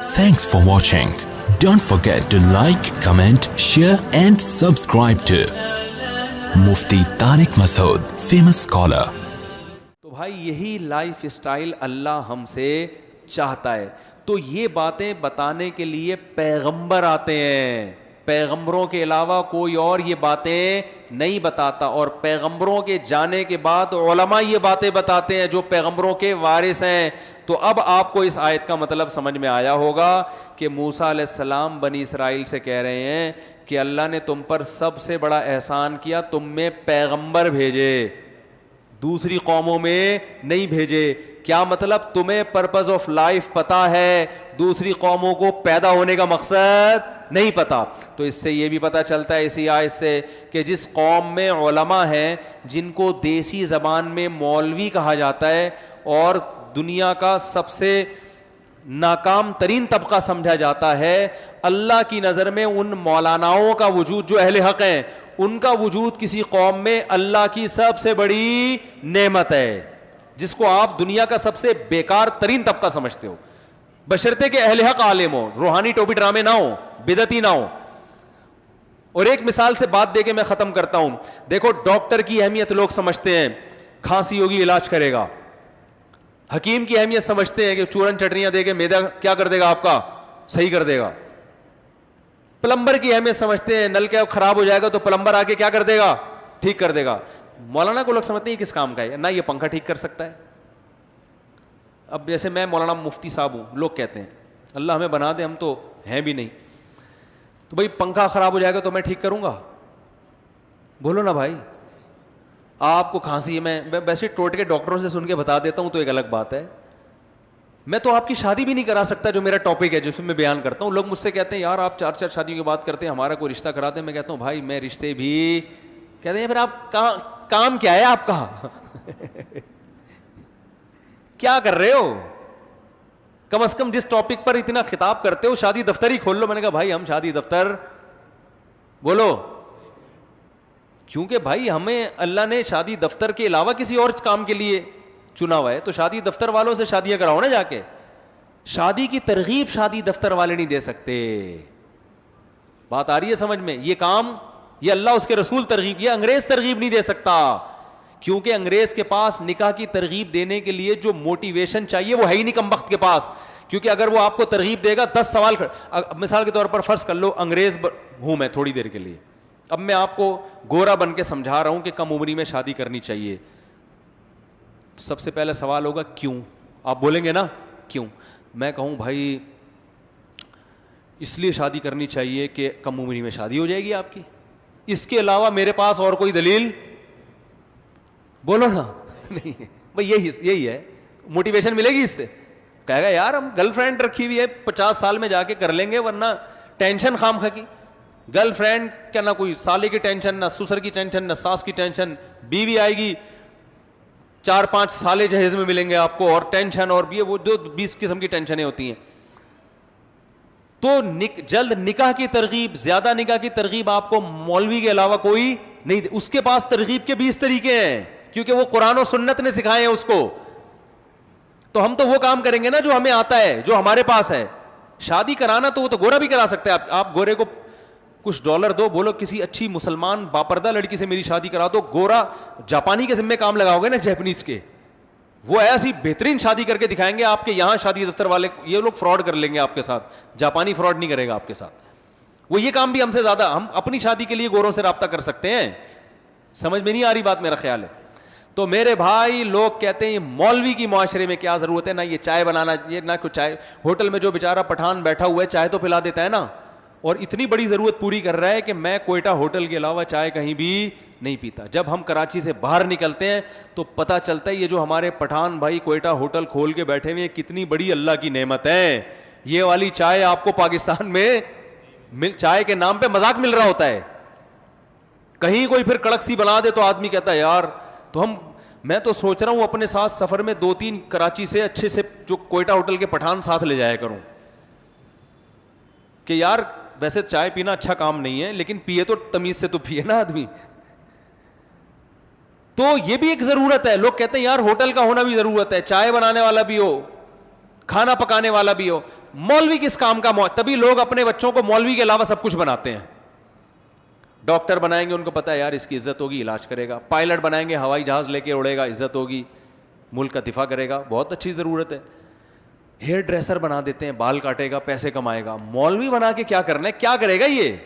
Thanks for watching. Don't forget to like, comment, share and subscribe to Mufti Tariq Masood, famous scholar. تو بھائی یہی life style اللہ ہم سے چاہتا ہے. تو یہ باتیں بتانے کے لیے پیغمبر آتے ہیں. پیغمبروں کے علاوہ کوئی اور یہ باتیں نہیں بتاتا, اور پیغمبروں کے جانے کے بعد علماء یہ باتیں بتاتے ہیں جو پیغمبروں کے وارث ہیں. تو اب آپ کو اس آیت کا مطلب سمجھ میں آیا ہوگا کہ موسیٰ علیہ السلام بنی اسرائیل سے کہہ رہے ہیں کہ اللہ نے تم پر سب سے بڑا احسان کیا, تم میں پیغمبر بھیجے, دوسری قوموں میں نہیں بھیجے. کیا مطلب؟ تمہیں پرپز آف لائف پتا ہے, دوسری قوموں کو پیدا ہونے کا مقصد نہیں پتا. تو اس سے یہ بھی پتا چلتا ہے اسی آیت سے کہ جس قوم میں علماء ہیں جن کو دیسی زبان میں مولوی کہا جاتا ہے اور دنیا کا سب سے ناکام ترین طبقہ سمجھا جاتا ہے, اللہ کی نظر میں ان مولاناؤں کا وجود جو اہل حق ہیں ان کا وجود کسی قوم میں اللہ کی سب سے بڑی نعمت ہے, جس کو آپ دنیا کا سب سے بیکار ترین طبقہ سمجھتے ہو, بشرطے کہ اہل حق عالم ہو, روحانی ٹوپی ڈرامے نہ ہو, بدعتی نہ ہو. اور ایک مثال سے بات دے کے میں ختم کرتا ہوں. دیکھو ڈاکٹر کی اہمیت لوگ سمجھتے ہیں, کھانسی ہوگی علاج کرے گا. حکیم کی اہمیت سمجھتے ہیں کہ چورن چٹنیاں دے کے معدہ کیا کر دے گا, آپ کا صحیح کر دے گا. پلمبر کی اہمیت سمجھتے ہیں, نل کا خراب ہو جائے گا تو پلمبر آ کے کیا کر دے گا, ٹھیک کر دے گا. مولانا کو لوگ سمجھتے ہیں کس کام کا ہے, نہ یہ پنکھا ٹھیک کر سکتا ہے. اب جیسے میں مولانا مفتی صاحب ہوں, لوگ کہتے ہیں اللہ ہمیں بنا دے, ہم تو ہیں بھی نہیں, تو بھائی پنکھا خراب ہو جائے گا تو میں ٹھیک کروں گا؟ بولو نا بھائی. آپ کو کھانسی ہے, میں ویسے ٹوٹ کے ڈاکٹروں سے سن کے بتا دیتا ہوں تو ایک الگ بات ہے. میں تو آپ کی شادی بھی نہیں کرا سکتا جو میرا ٹاپک ہے جس میں بیان کرتا ہوں. لوگ مجھ سے کہتے ہیں یار آپ 4 شادیوں کی بات کرتے ہیں, ہمارا کوئی رشتہ کرا دیں. میں کہتا ہوں بھائی میں رشتے بھی, کہتے ہیں پھر آپ کام کیا ہے آپ کا کیا کر رہے ہو؟ کم از کم جس ٹاپک پر اتنا خطاب کرتے ہو شادی دفتر ہی کھول لو. میں نے کہا بھائی ہم شادی دفتر, بولو, کیونکہ بھائی ہمیں اللہ نے شادی دفتر کے علاوہ کسی اور کام کے لیے چنا ہوا ہے, تو شادی دفتر والوں سے شادیاں کراؤ نا جا کے. شادی کی ترغیب شادی دفتر والے نہیں دے سکتے. بات آ رہی ہے سمجھ میں؟ یہ کام یہ اللہ اس کے رسول ترغیب, یہ انگریز ترغیب نہیں دے سکتا, کیونکہ انگریز کے پاس نکاح کی ترغیب دینے کے لیے جو موٹیویشن چاہیے وہ ہے ہی نہیں کم وقت کے پاس. کیونکہ اگر وہ آپ کو ترغیب دے گا 10 سوال, مثال کے طور پر فرض کر لو انگریز ہوں میں تھوڑی دیر کے لیے, اب میں آپ کو گورا بن کے سمجھا رہا ہوں کہ کم عمری میں شادی کرنی چاہیے, تو سب سے پہلا سوال ہوگا کیوں؟ آپ بولیں گے نا کیوں. میں کہوں بھائی اس لیے شادی کرنی چاہیے کہ کم عمری میں شادی ہو جائے گی آپ کی, اس کے علاوہ میرے پاس اور کوئی دلیل, بولو نا, نہیں بھائی یہی ہے, موٹیویشن ملے گی اس سے. کہے گا یار ہم گرل فرینڈ رکھی ہوئی ہے 50 سال میں جا کے کر لیں گے, ورنہ ٹینشن خام خواہ کی. گرل فرینڈ کیا, نہ کوئی سالے کی ٹینشن, نہ سسر کی ٹینشن, نہ ساس کی ٹینشن, بیوی آئے گی 4-5 سالے جہیز میں ملیں گے آپ کو, اور ٹینشن, اور بھی وہ جو 20 قسم کی ٹینشنیں ہوتی ہیں. تو جلد نکاح کی ترغیب, زیادہ نکاح کی ترغیب آپ کو مولوی کے علاوہ کوئی نہیں, اس کے پاس ترغیب کے 20 طریقے ہیں, کیونکہ وہ قرآن و سنت نے سکھائے ہیں اس کو. تو ہم تو وہ کام کریں گے نا جو ہمیں آتا ہے, جو ہمارے پاس ہے. شادی کرانا تو وہ تو گورا بھی کرا سکتا ہے. آپ گورے کو کچھ ڈالر دو, بولو کسی اچھی مسلمان باپردہ لڑکی سے میری شادی کرا دو, گورا جاپانی کے ذمہ کام لگاؤ گے نا, جیپنیز کے, وہ ایسی بہترین شادی کر کے دکھائیں گے آپ کے یہاں شادی دفتر والے, یہ لوگ فراڈ کر لیں گے آپ کے ساتھ, جاپانی فراڈ نہیں کرے گا آپ کے ساتھ. وہ یہ کام بھی ہم سے زیادہ, ہم اپنی شادی کے لیے گوروں سے رابطہ کر سکتے ہیں. سمجھ میں نہیں آ رہی بات, میرا خیال ہے. تو میرے بھائی لوگ کہتے ہیں مولوی کی معاشرے میں کیا ضرورت ہے, نہ یہ چائے بنانا, یہ نہ کچھ چائے, ہوٹل میں جو بیچارہ پٹھان بیٹھا ہوا ہے چائے تو پلا دیتا ہے نا, اور اتنی بڑی ضرورت پوری کر رہا ہے کہ میں کوئٹہ ہوٹل کے علاوہ چائے کہیں بھی نہیں پیتا. جب ہم کراچی سے باہر نکلتے ہیں تو پتہ چلتا ہے یہ جو ہمارے پٹھان بھائی کوئٹہ ہوٹل کھول کے بیٹھے ہوئے ہیں کتنی بڑی اللہ کی نعمت ہے. یہ والی چائے آپ کو پاکستان میں چائے کے نام پہ مذاق مل رہا ہوتا ہے. کہیں کوئی پھر کڑک سی بنا دے تو آدمی کہتا ہے یار, تو میں تو سوچ رہا ہوں اپنے ساتھ سفر میں 2-3 کراچی سے اچھے سے جو کوئٹہ ہوٹل کے پٹھان ساتھ لے جایا کروں, کہ یار ویسے چائے پینا اچھا کام نہیں ہے لیکن پیے تو تمیز سے تو پیے نا آدمی. تو یہ بھی ایک ضرورت ہے. لوگ کہتے ہیں یار ہوٹل کا ہونا بھی ضرورت ہے, چائے بنانے والا بھی ہو, کھانا پکانے والا بھی ہو. مولوی کس کام کا؟ تبھی لوگ اپنے بچوں کو مولوی کے علاوہ سب کچھ بناتے ہیں. ڈاکٹر بنائیں گے, ان کو پتا ہے یار اس کی عزت ہوگی, علاج کرے گا. پائلٹ بنائیں گے, ہوائی جہاز لے کے اڑے گا, عزت ہوگی, ملک کا دفاع کرے گا, بہت اچھی ضرورت ہے. ہیئر ڈریسر بنا دیتے ہیں, بال کاٹے گا, پیسے کمائے گا. مولوی بنا کے کیا کرنا ہے, کیا کرے گا یہ؟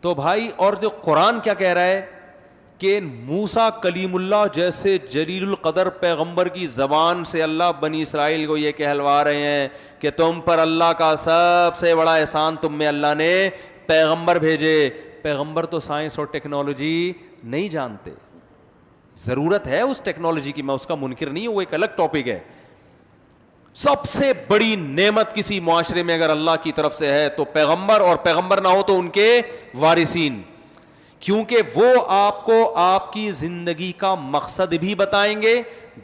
تو بھائی, اور جو قرآن کیا کہہ رہا ہے کہ موسیٰ کلیم اللہ جیسے جلیل القدر پیغمبر کی زبان سے اللہ بنی اسرائیل کو یہ کہلوا رہے ہیں کہ تم پر اللہ کا سب سے بڑا احسان, تم میں اللہ نے پیغمبر بھیجے. پیغمبر تو سائنس اور ٹیکنالوجی نہیں جانتے, ضرورت ہے اس ٹیکنالوجی کی, میں اس کا منکر نہیں ہوں, وہ ایک الگ ٹاپک ہے. سب سے بڑی نعمت کسی معاشرے میں اگر اللہ کی طرف سے ہے تو پیغمبر, اور پیغمبر نہ ہو تو ان کے وارثین, کیونکہ وہ آپ کو آپ کی زندگی کا مقصد بھی بتائیں گے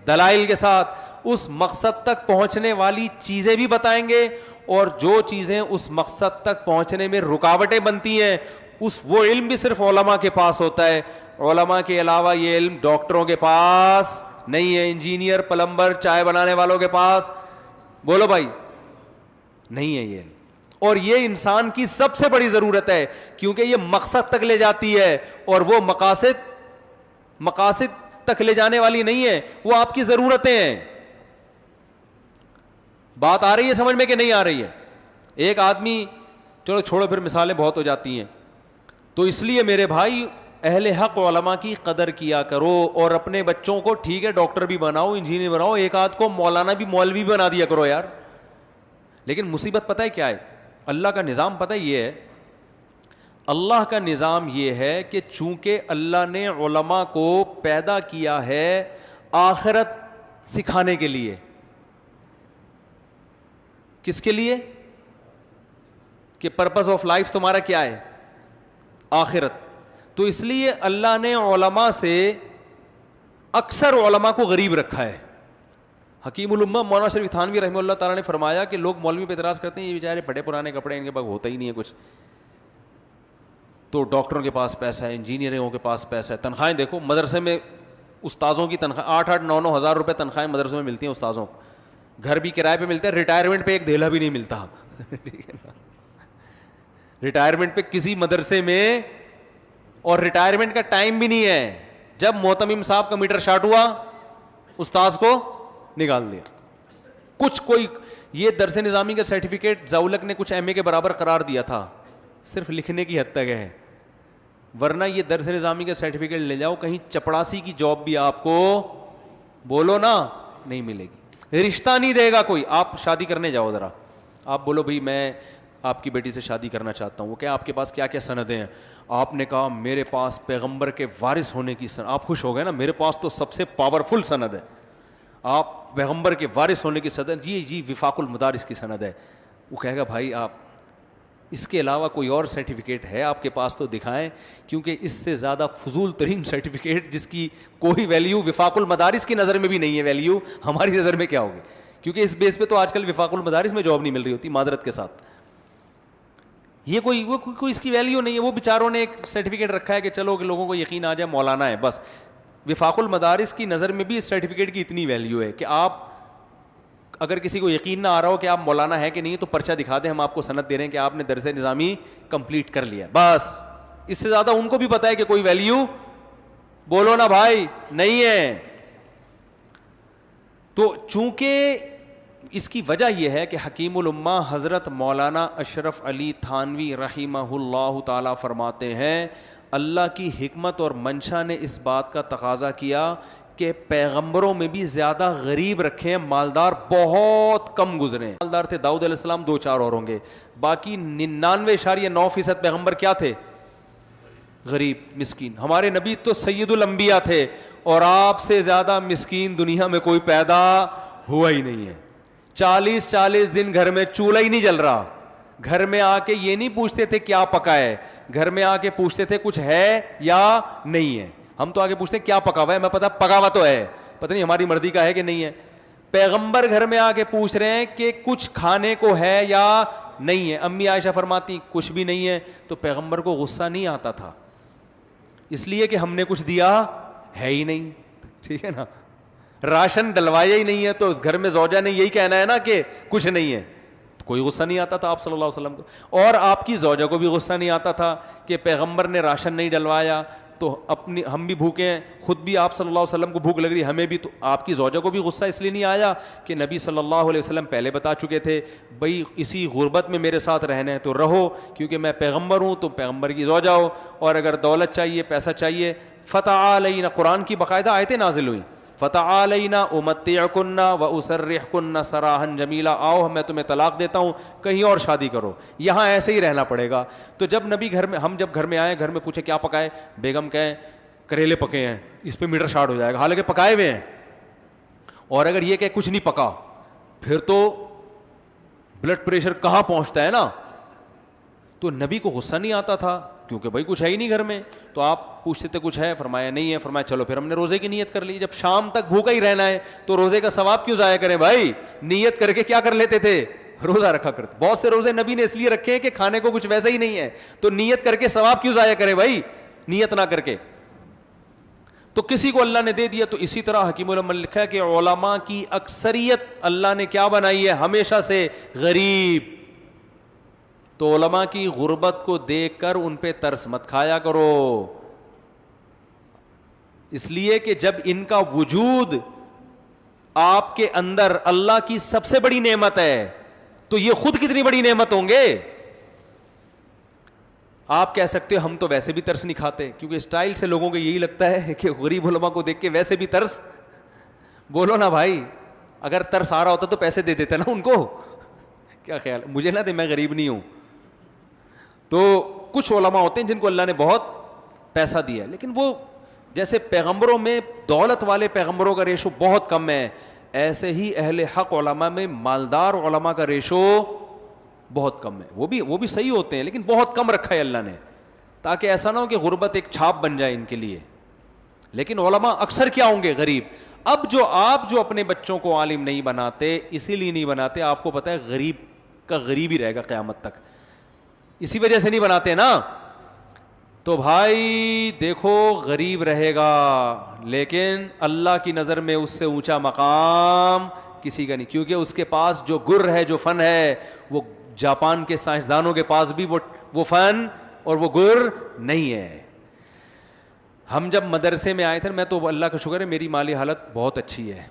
دلائل کے ساتھ, اس مقصد تک پہنچنے والی چیزیں بھی بتائیں گے, اور جو چیزیں اس مقصد تک پہنچنے میں رکاوٹیں بنتی ہیں وہ علم بھی صرف علماء کے پاس ہوتا ہے. علماء کے علاوہ یہ علم ڈاکٹروں کے پاس نہیں ہے, انجینئر, پلمبر, چائے بنانے والوں کے پاس, بولو بھائی, نہیں ہے یہ علم. اور یہ انسان کی سب سے بڑی ضرورت ہے, کیونکہ یہ مقصد تک لے جاتی ہے, اور وہ مقاصد تک لے جانے والی نہیں ہے, وہ آپ کی ضرورتیں ہیں. بات آ رہی ہے سمجھ میں کہ نہیں آ رہی ہے؟ ایک آدمی, چلو چھوڑو پھر مثالیں بہت ہو جاتی ہیں. تو اس لیے میرے بھائی, اہل حق علماء کی قدر کیا کرو, اور اپنے بچوں کو ٹھیک ہے ڈاکٹر بھی بناؤ, انجینئر بناؤ, ایک آدھ کو مولانا بھی, مولوی بھی بنا دیا کرو یار. لیکن مصیبت پتہ ہے کیا ہے؟ اللہ کا نظام پتہ یہ ہے, اللہ کا نظام یہ ہے کہ چونکہ اللہ نے علماء کو پیدا کیا ہے آخرت سکھانے کے لیے. کس کے لیے؟ کہ پرپز آف لائف تمہارا کیا ہے؟ آخرت. تو اس لیے اللہ نے علماء سے اکثر علماء کو غریب رکھا ہے. حکیم الامہ مولانا شریف تھانوی رحمہ اللہ تعالیٰ نے فرمایا کہ لوگ مولوی پہ اعتراض کرتے ہیں یہ بیچارے پھٹے پرانے کپڑے, ان کے پاس ہوتا ہی نہیں ہے کچھ, تو ڈاکٹروں کے پاس پیسہ ہے, انجینئروں کے پاس پیسہ ہے. تنخواہیں دیکھو مدرسے میں, استاذوں کی تنخواہ 8-9 ہزار روپے تنخواہیں مدرسے میں ملتی ہیں استاذوں کو, گھر بھی کرائے پہ ملتے ہیں, ریٹائرمنٹ پہ ایک دھیلا بھی نہیں ملتا. ریٹائرمنٹ پہ کسی مدرسے میں, اور ریٹائرمنٹ کا ٹائم بھی نہیں ہے, جب محتمم صاحب کا میٹر شارٹ ہوا استاذ کو نکال دیا. کچھ کوئی یہ درس نظامی کا سرٹیفکیٹ ضاولق نے کچھ ایم اے کے برابر قرار دیا تھا, صرف لکھنے کی حد تک ہے, ورنہ یہ درس نظامی کا سرٹیفکیٹ لے جاؤ کہیں چپڑاسی کی جاب بھی آپ کو بولو نا نہیں ملے گی. رشتہ نہیں دے گا کوئی. آپ شادی کرنے جاؤ ذرا, آپ بولو بھائی میں آپ کی بیٹی سے شادی کرنا چاہتا ہوں, وہ کیا آپ کے پاس کیا کیا سندیں ہیں؟ آپ نے کہا میرے پاس پیغمبر کے وارث ہونے کی سند. آپ خوش ہو گئے نا, میرے پاس تو سب سے پاورفل سند ہے, آپ پیغمبر کے وارث ہونے کی سند, جی وفاق المدارس کی سند ہے. وہ کہے گا بھائی آپ اس کے علاوہ کوئی اور سرٹیفکیٹ ہے آپ کے پاس تو دکھائیں, کیونکہ اس سے زیادہ فضول ترین سرٹیفکیٹ جس کی کوئی ویلیو وفاق المدارس کی نظر میں بھی نہیں ہے, ویلیو ہماری نظر میں کیا ہوگی, کیونکہ اس بیس پہ تو آج کل وفاق المدارس میں جاب نہیں مل رہی ہوتی معذرت کے ساتھ. یہ کوئی اس کی ویلیو نہیں ہے. وہ بیچاروں نے ایک سرٹیفکیٹ رکھا ہے کہ چلو کہ لوگوں کو یقین آ جائے مولانا ہے بس. وفاق المدارس کی نظر میں بھی اس سرٹیفکیٹ کی اتنی ویلیو ہے کہ آپ اگر کسی کو یقین نہ آ رہا ہو کہ آپ مولانا ہے کہ نہیں, تو پرچہ دکھا دیں, ہم آپ کو سند دے رہے ہیں کہ آپ نے درس نظامی کمپلیٹ کر لیا, بس. اس سے زیادہ ان کو بھی پتا ہے کہ کوئی ویلیو بولو نا بھائی نہیں ہے. تو چونکہ اس کی وجہ یہ ہے کہ حکیم الامہ حضرت مولانا اشرف علی تھانوی رحمہ اللہ تعالی فرماتے ہیں اللہ کی حکمت اور منشا نے اس بات کا تقاضا کیا کہ پیغمبروں میں بھی زیادہ غریب رکھے ہیں, مالدار بہت کم گزرے. مالدار تھے داؤد علیہ السلام, 2-4 اور ہوں گے, باقی 99.9% پیغمبر کیا تھے؟ غریب مسکین. ہمارے نبی تو سید الانبیاء تھے, اور آپ سے زیادہ مسکین دنیا میں کوئی پیدا ہوا ہی نہیں ہے. 40 دن گھر میں چولہا ہی نہیں جل رہا, گھر میں آ کے یہ نہیں پوچھتے تھے کیا پکا ہے, گھر میں آ کے پوچھتے تھے کچھ ہے یا نہیں ہے. ہم تو آگے پوچھتے ہیں کیا پکا ہوا ہے, میں پتا پکا ہوا تو ہے, پتہ نہیں ہماری مرضی کا ہے کہ نہیں ہے. پیغمبر گھر میں آ کے پوچھ رہے ہیں کہ کچھ کھانے کو ہے یا نہیں ہے. امی عائشہ فرماتی کچھ بھی نہیں ہے, تو پیغمبر کو غصہ نہیں آتا تھا, اس لیے کہ ہم نے کچھ دیا ہے ہی نہیں, ٹھیک ہے نا. راشن ڈلوایا ہی نہیں ہے تو اس گھر میں زوجہ نے یہی کہنا ہے نا کہ کچھ نہیں ہے. کوئی غصہ نہیں آتا تھا آپ صلی اللہ علیہ وسلم کو, اور آپ کی زوجہ کو بھی غصہ نہیں آتا تھا کہ پیغمبر نے راشن نہیں ڈلوایا تو اپنی ہم بھی بھوکے ہیں, خود بھی آپ صلی اللہ علیہ وسلم کو بھوک لگ رہی ہے, ہمیں بھی. تو آپ کی زوجہ کو بھی غصہ اس لیے نہیں آیا کہ نبی صلی اللہ علیہ وسلم پہلے بتا چکے تھے بھائی اسی غربت میں میرے ساتھ رہنا ہے تو رہو, کیونکہ میں پیغمبر ہوں, تو پیغمبر کی زوجہ ہو, اور اگر دولت چاہیے, پیسہ چاہیے, فتعالینا, قرآن کی باقاعدہ آیتیں نازل ہوئی, فتعالینا امتعکن واسرحکن سراحا جمیلا, آؤ میں تمہیں طلاق دیتا ہوں, کہیں اور شادی کرو, یہاں ایسے ہی رہنا پڑے گا. تو جب نبی گھر میں, ہم جب گھر میں آئے, گھر میں پوچھے کیا پکائے, بیگم کہیں کریلے پکے ہیں, اس پہ میٹر شارٹ ہو جائے گا, حالانکہ پکائے ہوئے ہیں. اور اگر یہ کہ کچھ نہیں پکا, پھر تو بلڈ پریشر کہاں پہنچتا ہے نا. تو نبی کو غصہ نہیں آتا تھا کیونکہ بھائی کچھ ہے ہی نہیں گھر میں. تو آپ پوچھتے تھے کچھ ہے, فرمایا نہیں ہے, فرمایا چلو پھر ہم نے روزے کی نیت کر لی. جب شام تک بھوکا ہی رہنا ہے تو روزے کا ثواب کیوں ضائع کریں بھائی, نیت کر کے کیا کر لیتے تھے, روزہ رکھا کرتے. بہت سے روزے نبی نے اس لیے رکھے ہیں کہ کھانے کو کچھ ویسا ہی نہیں ہے, تو نیت کر کے ثواب کیوں ضائع کرے بھائی, نیت نہ کر کے. تو کسی کو اللہ نے دے دیا. تو اسی طرح حکیم الامت لکھا ہے کہ علماء کی اکثریت اللہ نے کیا بنائی ہے, ہمیشہ سے غریب. تو علماء کی غربت کو دیکھ کر ان پہ ترس مت کھایا کرو, اس لیے کہ جب ان کا وجود آپ کے اندر اللہ کی سب سے بڑی نعمت ہے تو یہ خود کتنی بڑی نعمت ہوں گے. آپ کہہ سکتے ہو ہم تو ویسے بھی ترس نہیں کھاتے, کیونکہ اسٹائل سے لوگوں کو یہی لگتا ہے کہ غریب علماء کو دیکھ کے ویسے بھی ترس. بولو نا بھائی, اگر ترس آ رہا ہوتا تو پیسے دے دیتے نا ان کو, کیا خیال, مجھے نہ دے, میں غریب نہیں ہوں. تو کچھ علماء ہوتے ہیں جن کو اللہ نے بہت پیسہ دیا ہے, لیکن وہ جیسے پیغمبروں میں دولت والے پیغمبروں کا ریشو بہت کم ہے, ایسے ہی اہل حق علماء میں مالدار علماء کا ریشو بہت کم ہے. وہ بھی صحیح ہوتے ہیں لیکن بہت کم رکھا ہے اللہ نے, تاکہ ایسا نہ ہو کہ غربت ایک چھاپ بن جائے ان کے لیے. لیکن علماء اکثر کیا ہوں گے, غریب. اب آپ جو اپنے بچوں کو عالم نہیں بناتے, اسی لیے نہیں بناتے, آپ کو پتہ ہے غریب کا غریب ہی رہے گا قیامت تک, اسی وجہ سے نہیں بناتے نا. تو بھائی دیکھو غریب رہے گا لیکن اللہ کی نظر میں اس سے اونچا مقام کسی کا نہیں, کیونکہ اس کے پاس جو گر ہے, جو فن ہے, وہ جاپان کے سائنسدانوں کے پاس بھی وہ فن اور وہ گر نہیں ہے. ہم جب مدرسے میں آئے تھے, میں تو اللہ کا شکر ہے میری مالی حالت بہت اچھی ہے,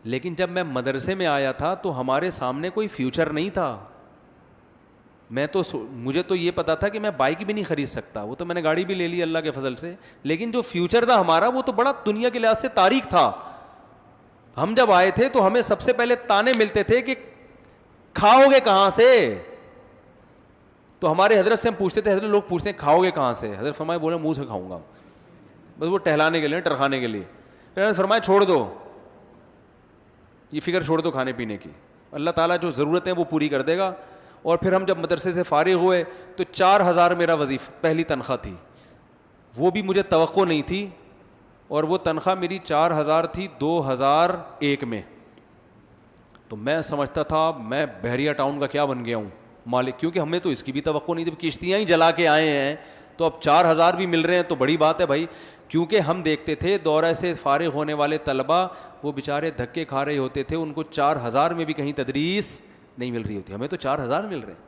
لیکن جب میں مدرسے میں آیا تھا تو ہمارے سامنے کوئی فیوچر نہیں تھا. مجھے تو یہ پتا تھا کہ میں بائک بھی نہیں خرید سکتا, وہ تو میں نے گاڑی بھی لے لی اللہ کے فضل سے, لیکن جو فیوچر تھا ہمارا وہ تو بڑا دنیا کے لحاظ سے تاریک تھا. ہم جب آئے تھے تو ہمیں سب سے پہلے تانے ملتے تھے کہ کھاؤ گے کہاں سے. تو ہمارے حضرت سے ہم پوچھتے تھے, حضرت لوگ پوچھتے ہیں کھاؤ گے کہاں سے, حضرت فرمائے بولے منہ سے کھاؤں گا, بس وہ ٹہلانے کے لیے, ٹرکھانے کے لیے. پھر حضرت فرمائے چھوڑ دو, یہ فکر چھوڑ دو کھانے پینے کی, اللہ تعالیٰ جو ضرورت ہے وہ پوری کر دے گا. اور پھر ہم جب مدرسے سے فارغ ہوئے تو 4,000 میرا وظیفہ پہلی تنخواہ تھی, وہ بھی مجھے توقع نہیں تھی, اور وہ تنخواہ میری 4,000 تھی 2001 میں. تو میں سمجھتا تھا میں بحریہ ٹاؤن کا کیا بن گیا ہوں مالک, کیونکہ ہمیں تو اس کی بھی توقع نہیں تھی, کشتیاں ہی جلا کے آئے ہیں, تو اب 4,000 بھی مل رہے ہیں تو بڑی بات ہے بھائی. کیونکہ ہم دیکھتے تھے دورہ سے فارغ ہونے والے طلبہ وہ بیچارے دھکے کھا رہے ہوتے تھے, ان کو 4,000 میں بھی کہیں تدریس نہیں مل رہی ہوتی, ہمیں تو 4,000 مل رہے ہیں.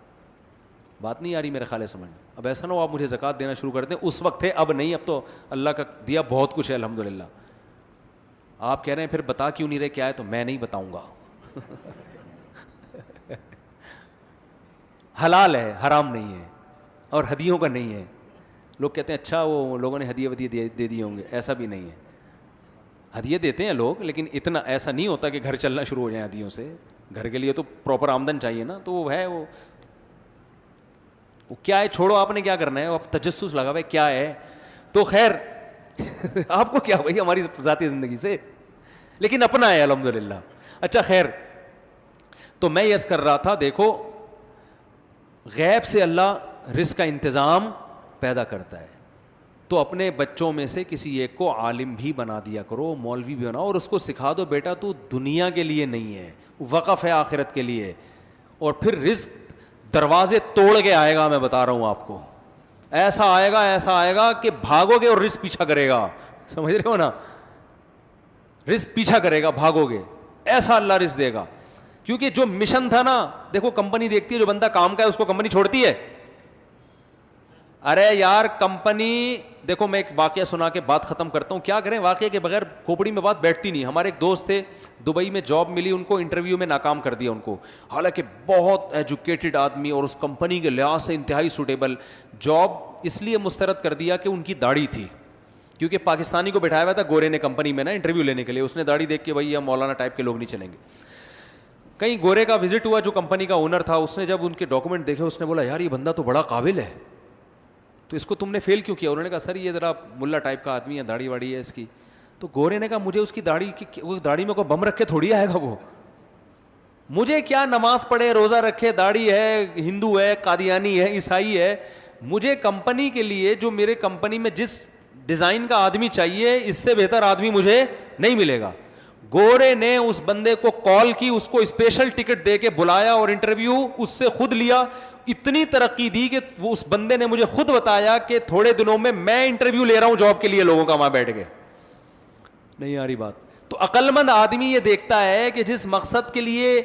بات نہیں آ رہی میرے خیال سمجھ میں. اب ایسا نہ ہو آپ مجھے زکوٰۃ دینا شروع کر دیں, اس وقت تھے اب نہیں, اب تو اللہ کا دیا بہت کچھ ہے الحمدللہ. آپ کہہ رہے ہیں پھر بتا کیوں نہیں رہے کیا ہے, تو میں نہیں بتاؤں گا. حلال ہے, حرام نہیں ہے, اور ہدیوں کا نہیں ہے. لوگ کہتے ہیں اچھا وہ لوگوں نے ہدیے دے دیے ہوں گے, ایسا بھی نہیں ہے. ہدیے دیتے ہیں لوگ, لیکن اتنا ایسا نہیں ہوتا کہ گھر چلنا شروع ہو جائیں ہدیوں سے. گھر کے لیے تو پراپر آمدن چاہیے نا, تو وہ ہے وہ کیا ہے, چھوڑو آپ نے کیا کرنا ہے, آپ تجسس لگا ہوئے کیا ہے. تو خیر آپ کو کیا بھائی ہماری ذاتی زندگی سے, لیکن اپنا ہے الحمدللہ. اچھا خیر, تو میں یس کر رہا تھا, دیکھو غیب سے اللہ رزق کا انتظام پیدا کرتا ہے, تو اپنے بچوں میں سے کسی ایک کو عالم بھی بنا دیا کرو, مولوی بھی بناؤ, اور اس کو سکھا دو بیٹا تو دنیا کے لیے نہیں ہے, وقف ہے آخرت کے لیے. اور پھر رزق دروازے توڑ کے آئے گا, میں بتا رہا ہوں آپ کو, ایسا آئے گا کہ بھاگو گے اور رزق پیچھا کرے گا. سمجھ رہے ہو نا, رزق پیچھا کرے گا, بھاگو گے, ایسا اللہ رزق دے گا. کیونکہ جو مشن تھا نا, دیکھو کمپنی دیکھتی ہے جو بندہ کام کا ہے اس کو کمپنی چھوڑتی ہے. ارے یار کمپنی, دیکھو میں ایک واقعہ سنا کے بات ختم کرتا ہوں. کیا کریں, واقعے کے بغیر کھوپڑی میں بات بیٹھتی نہیں. ہمارے ایک دوست تھے, دبئی میں جاب ملی ان کو, انٹرویو میں ناکام کر دیا ان کو, حالانکہ بہت ایجوکیٹڈ آدمی اور اس کمپنی کے لحاظ سے انتہائی سوٹیبل. جاب اس لیے مسترد کر دیا کہ ان کی داڑھی تھی, کیونکہ پاکستانی کو بٹھایا ہوا تھا گورے نے کمپنی میں نا انٹرویو لینے کے لیے. اس نے داڑھی دیکھ کے بھائی یہ مولانا ٹائپ کے لوگ نہیں چلیں گے. کہیں گورے کا وزٹ ہوا جو کمپنی کا اونر تھا, اس نے جب ان کے ڈاکومنٹ دیکھے اس نے بولا یار یہ بندہ تو بڑا قابل ہے, تو اس کو تم نے فیل کیوں کیا؟ انہوں نے کہا سر یہ ذرا ملا ٹائپ کا آدمی ہے, داڑھی واڑی ہے اس کی. تو گورے نے کہا مجھے اس کی داڑھی کی, وہ داڑھی میں کوئی بم رکھ کے تھوڑی آئے گا وہ, مجھے کیا نماز پڑھے روزہ رکھے, داڑھی ہے, ہندو ہے, قادیانی ہے, عیسائی ہے, مجھے کمپنی کے لیے جو میرے کمپنی میں جس ڈیزائن کا آدمی چاہیے اس سے بہتر آدمی مجھے نہیں ملے گا. گورے نے اس بندے کو کال کی, اس کو اسپیشل ٹکٹ دے کے بلایا اور انٹرویو اس سے خود لیا. اتنی ترقی دی کہ وہ اس بندے نے مجھے خود بتایا کہ تھوڑے دنوں میں انٹرویو لے رہا ہوں جاب کے لیے لوگوں کا, وہاں بیٹھ کے. نہیں آ رہی بات؟ تو عقل مند آدمی یہ دیکھتا ہے کہ جس مقصد کے لیے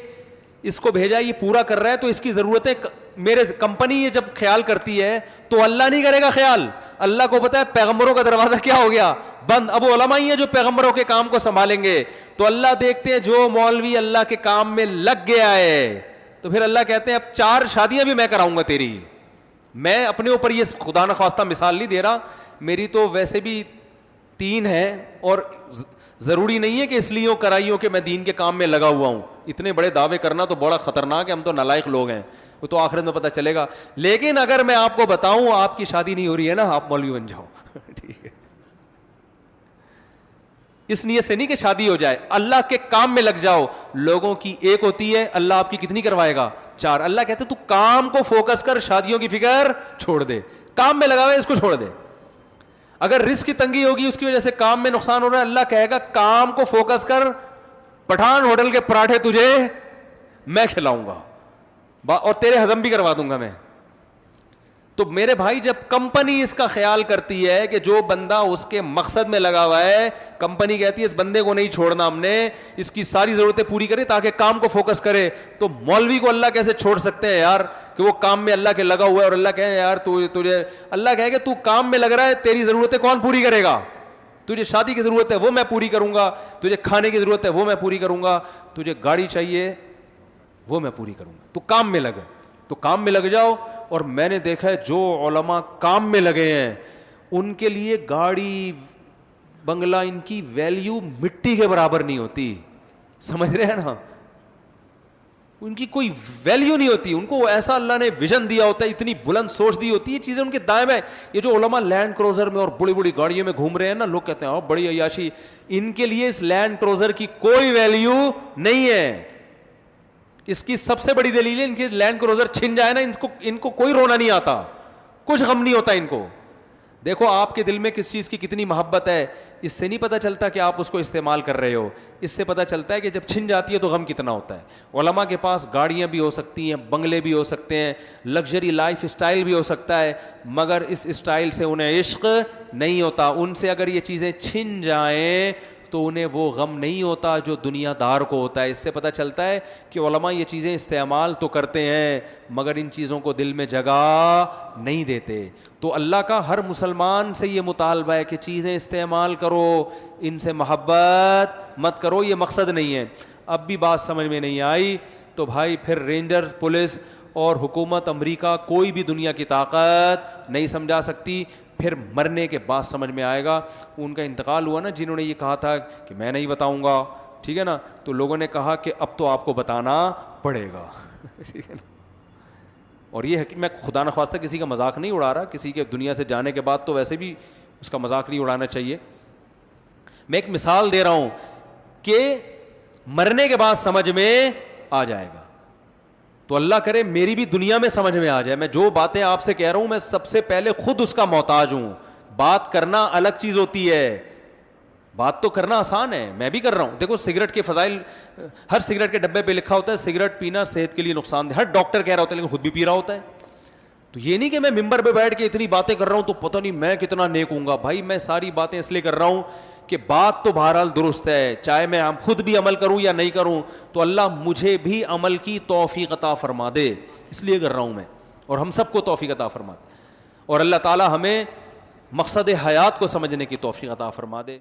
اس کو بھیجا یہ پورا کر رہا ہے تو اس کی ضرورتیں میرے کمپنی یہ جب خیال کرتی ہے تو اللہ نہیں کرے گا خیال. اللہ کو پتا ہے پیغمبروں کا دروازہ کیا ہو گیا بند. اب علماء ہی ہیں جو پیغمبروں کے کام کو سنبھالیں گے. تو اللہ دیکھتے ہیں جو مولوی اللہ کے کام میں لگ گیا ہے تو پھر اللہ کہتے ہیں اب 4 شادیاں بھی میں کراؤں گا تیری. میں اپنے اوپر یہ خدا نخواستہ مثال نہیں دے رہا, میری تو ویسے بھی 3 ہیں اور ضروری نہیں ہے کہ اس لیے کرائیوں کہ میں دین کے کام میں لگا ہوا ہوں. اتنے بڑے دعوے کرنا تو بڑا خطرناک ہے, ہم تو نالائق لوگ ہیں, وہ تو آخرت میں پتہ چلے گا. لیکن اگر میں آپ کو بتاؤں آپ کی شادی نہیں ہو رہی ہے نا, آپ مولوی بن جاؤ ٹھیک ہے, اس نیت سے نہیں کہ شادی ہو جائے, اللہ کے کام میں لگ جاؤ. لوگوں کی ایک ہوتی ہے, اللہ آپ کی کتنی کروائے گا؟ 4. اللہ کہتے تو کام کو فوکس کر, شادیوں کی فکر چھوڑ دے, کام میں لگا ہوا ہے اس کو چھوڑ دے. اگر رزق کی تنگی ہوگی اس کی وجہ سے کام میں نقصان ہو رہا ہے, اللہ کہے گا کام کو فوکس کر, پٹھان ہوٹل کے پراٹھے تجھے میں کھلاؤں گا اور تیرے ہضم بھی کروا دوں گا میں. تو میرے بھائی جب کمپنی اس کا خیال کرتی ہے کہ جو بندہ اس کے مقصد میں لگا ہوا ہے, کمپنی کہتی ہے اس بندے کو نہیں چھوڑنا, ہم نے اس کی ساری ضرورتیں پوری کریں تاکہ کام کو فوکس کرے. تو مولوی کو اللہ کیسے چھوڑ سکتے ہیں یار کہ وہ کام میں اللہ کے لگا ہوا ہے, اور اللہ کہے یار تجھے, اللہ کہے کہ تو کام میں لگ رہا ہے, تیری ضرورتیں کون پوری کرے گا؟ تجھے شادی کی ضرورت ہے وہ میں پوری کروں گا, تجھے کھانے کی ضرورت ہے وہ میں پوری کروں گا, تجھے گاڑی چاہیے وہ میں پوری کروں گا. تو کام میں لگے, تو کام میں لگ جاؤ. اور میں نے دیکھا ہے جو علماء کام میں لگے ہیں ان کے لیے گاڑی بنگلہ ان کی ویلیو مٹی کے برابر نہیں ہوتی, سمجھ رہے ہیں نا, ان کی کوئی ویلیو نہیں ہوتی. ان کو ایسا اللہ نے ویژن دیا ہوتا ہے, اتنی بلند سوچ دی ہوتی ہے, چیزیں ان کے دائیں میں. یہ جو علماء لینڈ کروزر میں اور بڑی بڑی گاڑیوں میں گھوم رہے ہیں نا, لوگ کہتے ہیں بڑی عیاشی, ان کے لیے اس لینڈ کروزر کی کوئی ویلیو نہیں ہے. اس کی سب سے بڑی دلیل ہے ان کی لینڈ کروزر چھن جائے نا, ان کو کوئی رونا نہیں آتا, کچھ غم نہیں ہوتا ان کو. دیکھو آپ کے دل میں کس چیز کی کتنی محبت ہے, اس سے نہیں پتہ چلتا کہ آپ اس کو استعمال کر رہے ہو, اس سے پتہ چلتا ہے کہ جب چھن جاتی ہے تو غم کتنا ہوتا ہے. علماء کے پاس گاڑیاں بھی ہو سکتی ہیں, بنگلے بھی ہو سکتے ہیں, لگژری لائف اسٹائل بھی ہو سکتا ہے, مگر اس اسٹائل سے انہیں عشق نہیں ہوتا. ان سے اگر یہ چیزیں چھن جائیں تو انہیں وہ غم نہیں ہوتا جو دنیا دار کو ہوتا ہے. اس سے پتہ چلتا ہے کہ علماء یہ چیزیں استعمال تو کرتے ہیں مگر ان چیزوں کو دل میں جگہ نہیں دیتے. تو اللہ کا ہر مسلمان سے یہ مطالبہ ہے کہ چیزیں استعمال کرو, ان سے محبت مت کرو, یہ مقصد نہیں ہے. اب بھی بات سمجھ میں نہیں آئی تو بھائی پھر رینجرز, پولیس اور حکومت امریکہ کوئی بھی دنیا کی طاقت نہیں سمجھا سکتی. پھر مرنے کے بعد سمجھ میں آئے گا. ان کا انتقال ہوا نا, جنہوں نے یہ کہا تھا کہ میں نہیں بتاؤں گا, ٹھیک ہے نا, تو لوگوں نے کہا کہ اب تو آپ کو بتانا پڑے گا, ٹھیک ہے نا. اور یہ ہے کہ میں خدا نخواستہ کسی کا مذاق نہیں اڑا رہا, کسی کے دنیا سے جانے کے بعد تو ویسے بھی اس کا مذاق نہیں اڑانا چاہیے. میں ایک مثال دے رہا ہوں کہ مرنے کے بعد سمجھ میں آ جائے گا. تو اللہ کرے میری بھی دنیا میں سمجھ میں آ جائے. میں جو باتیں آپ سے کہہ رہا ہوں میں سب سے پہلے خود اس کا محتاج ہوں. بات کرنا الگ چیز ہوتی ہے, بات تو کرنا آسان ہے, میں بھی کر رہا ہوں. دیکھو سگریٹ کے فضائل ہر سگریٹ کے ڈبے پہ لکھا ہوتا ہے, سگریٹ پینا صحت کے لیے نقصان دہ, ہر ڈاکٹر کہہ رہا ہوتا ہے لیکن خود بھی پی رہا ہوتا ہے. تو یہ نہیں کہ میں ممبر پہ بیٹھ کے اتنی باتیں کر رہا ہوں تو پتہ نہیں میں کتنا نیک ہوں گا. بھائی میں ساری باتیں اس لیے کر رہا ہوں کہ بات تو بہرحال درست ہے, چاہے میں خود بھی عمل کروں یا نہیں کروں, تو اللہ مجھے بھی عمل کی توفیق عطا فرما دے, اس لیے کر رہا ہوں میں, اور ہم سب کو توفیق عطا فرما دے, اور اللہ تعالی ہمیں مقصد حیات کو سمجھنے کی توفیق عطا فرما دے.